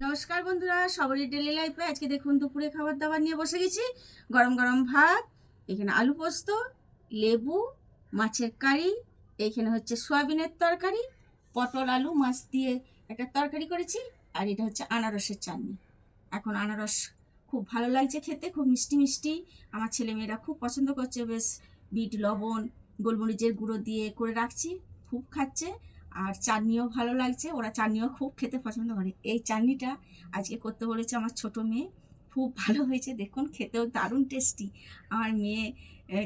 নমস্কার বন্ধুরা, সবারই ডেলি লাইফে আজকে দেখুন দুপুরে খাবার দাবার নিয়ে বসে গেছি। গরম গরম ভাত, এখানে আলু পোস্ত, লেবু, মাছের কারি, এইখানে হচ্ছে সয়াবিনের তরকারি, পটল আলু মাছ দিয়ে একটা তরকারি করেছি, আর এটা হচ্ছে আনারসের চাটনি। এখন আনারস খুব ভালো লাগছে খেতে, খুব মিষ্টি মিষ্টি। আমার ছেলেমেয়েরা খুব পছন্দ করছে, বেশ বিট লবণ গোলমরিচের গুঁড়ো দিয়ে করে রাখছি, খুব খাচ্ছে। আর চাটনিও ভালো লাগছে, ওরা চাটনিও খুব খেতে পছন্দ করে। এই চাটনিটা আজকে করতে বলেছে আমার ছোটো মেয়ে, খুব ভালো হয়েছে দেখুন, খেতেও দারুণ টেস্টি। আমার মেয়ে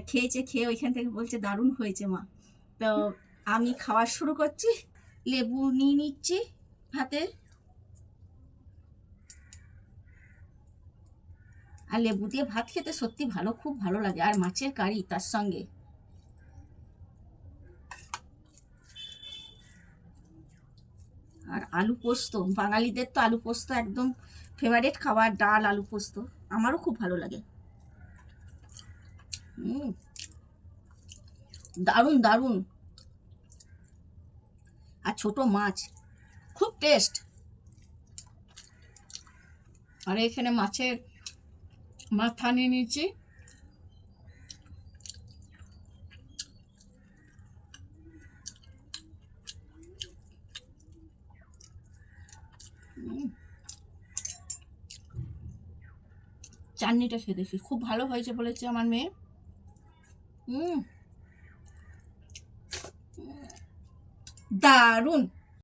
খেয়েছে, খেয়ে ওইখান থেকে বলছে দারুণ হয়েছে মা। তো আমি খাওয়া শুরু করছি, লেবু নিয়ে নিচ্ছি ভাতে, আর লেবু দিয়ে ভাত খেতে সত্যি ভালো, খুব ভালো লাগে, আর মাছের কারি তার সঙ্গে। আর আলু পোস্ত, বাঙালিদের তো আলু পোস্ত একদম ফেভারিট খাবার, ডাল আলু পোস্ত আমারও খুব ভালো লাগে। দারুণ দারুণ। আর ছোট মাছ, খুব টেস্ট। আর এখানে মাছের মাথা নিয়ে নিয়েছি। চাটনিটা খেয়ে দেখি, খুব ভালো হয়েছে বলেছে আমার মেয়ে। দারুণ।